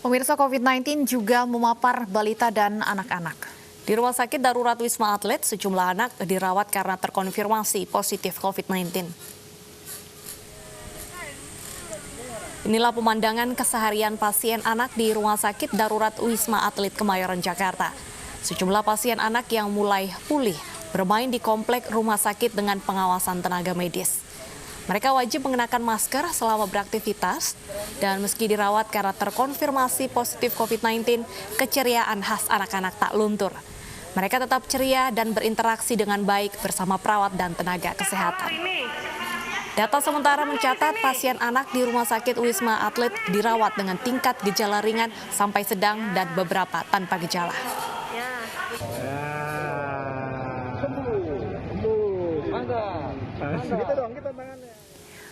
Pemirsa, COVID-19 juga memapar balita dan anak-anak. Di Rumah Sakit Darurat Wisma Atlet, sejumlah anak dirawat karena terkonfirmasi positif COVID-19. Inilah pemandangan keseharian pasien anak di Rumah Sakit Darurat Wisma Atlet Kemayoran, Jakarta. Sejumlah pasien anak yang mulai pulih bermain di komplek rumah sakit dengan pengawasan tenaga medis. Mereka wajib mengenakan masker selama beraktivitas dan meski dirawat karena terkonfirmasi positif COVID-19, keceriaan khas anak-anak tak luntur. Mereka tetap ceria dan berinteraksi dengan baik bersama perawat dan tenaga kesehatan. Data sementara mencatat pasien anak di Rumah Sakit Wisma Atlet dirawat dengan tingkat gejala ringan sampai sedang dan beberapa tanpa gejala.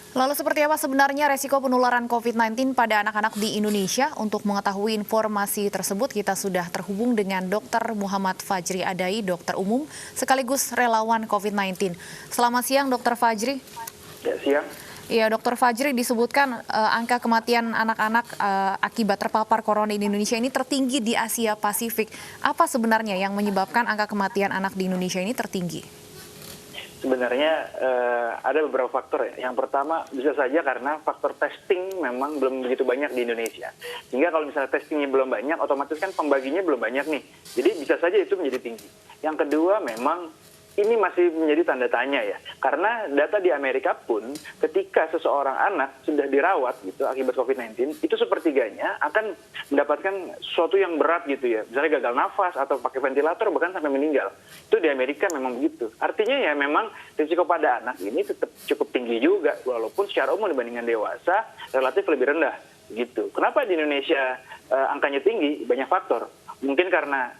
Lalu seperti apa sebenarnya resiko penularan COVID-19 pada anak-anak di Indonesia? Untuk mengetahui informasi tersebut, kita sudah terhubung dengan Dr. Muhammad Fajri Adai, dokter umum sekaligus relawan COVID-19. Selamat siang, Dr. Fajri. Ya, siang. Iya, Dr. Fajri, disebutkan angka kematian anak-anak akibat terpapar corona di Indonesia ini tertinggi di Asia Pasifik. Apa sebenarnya yang menyebabkan angka kematian anak di Indonesia ini tertinggi? Sebenarnya ada beberapa faktor ya. Yang pertama bisa saja karena faktor testing memang belum begitu banyak di Indonesia. Sehingga kalau misalnya testingnya belum banyak, otomatis kan pembaginya belum banyak nih. Jadi bisa saja itu menjadi tinggi. Yang kedua memang ini masih menjadi tanda tanya ya. Karena data di Amerika pun ketika seseorang anak sudah dirawat gitu akibat COVID-19, itu sepertiganya akan mendapatkan sesuatu yang berat gitu ya. Misalnya gagal nafas atau pakai ventilator bahkan sampai meninggal. Itu di Amerika memang begitu. Artinya ya memang risiko pada anak ini tetap cukup tinggi juga. Walaupun secara umum dibandingkan dewasa relatif lebih rendah gitu. Kenapa di Indonesia angkanya tinggi? Banyak faktor. Mungkin karena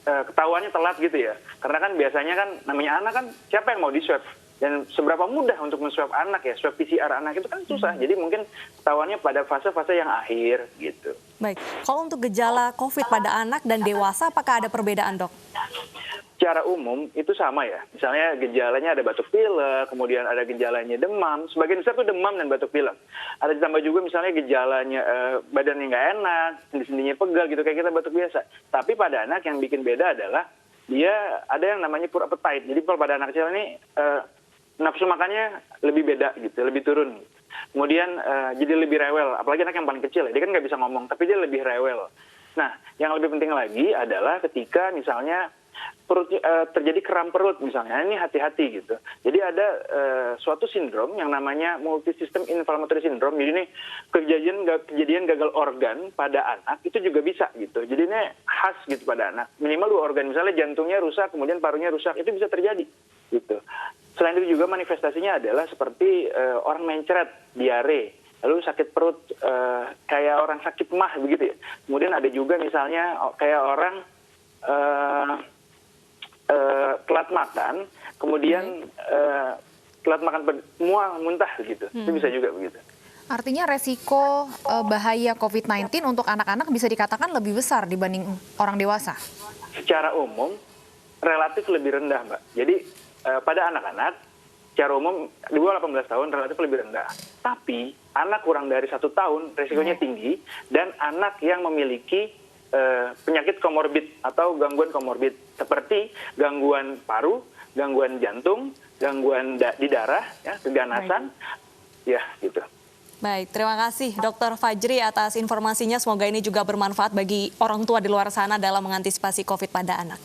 ketahuannya telat gitu ya. Karena kan biasanya kan namanya anak kan siapa yang mau di-swab? Dan seberapa mudah untuk men-swab anak ya, swab PCR anak itu kan susah. Jadi mungkin ketahuannya pada fase-fase yang akhir gitu. Baik, kalau untuk gejala COVID pada anak dan dewasa apakah ada perbedaan, Dok? Secara umum itu sama ya. Misalnya gejalanya ada batuk pilek, kemudian ada gejalanya demam. Sebagian besar itu demam dan batuk pilek. Ada ditambah juga misalnya gejalanya badannya nggak enak, sendi-sendinya pegal gitu kayak kita batuk biasa. Tapi pada anak yang bikin beda adalah dia ada yang namanya poor appetite. Jadi kalau pada anak kecil ini nafsu makannya lebih beda gitu, lebih turun. Kemudian jadi lebih rewel, apalagi anak yang paling kecil ya. Dia kan nggak bisa ngomong, tapi dia lebih rewel. Nah, yang lebih penting lagi adalah ketika misalnya perut terjadi kram perut misalnya, ini hati-hati gitu. Jadi ada suatu sindrom yang namanya multisystem inflammatory syndrome. Jadi ini kejadian gagal organ pada anak itu juga bisa gitu. Jadi ini khas gitu pada anak. Minimal 2 organ, misalnya jantungnya rusak, kemudian parunya rusak, itu bisa terjadi gitu. Selain itu juga manifestasinya adalah seperti orang mencret, diare, lalu sakit perut kayak orang sakit mah begitu ya. Kemudian ada juga misalnya kayak orang telat makan, kemudian telat makan mual, muntah gitu. Itu bisa juga begitu. Artinya resiko bahaya COVID-19 untuk anak-anak bisa dikatakan lebih besar dibanding orang dewasa? Secara umum relatif lebih rendah, Mbak. Jadi pada anak-anak secara umum di bawah 18 tahun relatif lebih rendah. Tapi anak kurang dari 1 tahun resikonya tinggi, dan anak yang memiliki penyakit komorbid atau gangguan komorbid seperti gangguan paru, gangguan jantung, gangguan di darah, ya, keganasan, ya gitu. Baik, terima kasih Dr. Fajri atas informasinya. Semoga ini juga bermanfaat bagi orang tua di luar sana dalam mengantisipasi COVID pada anak.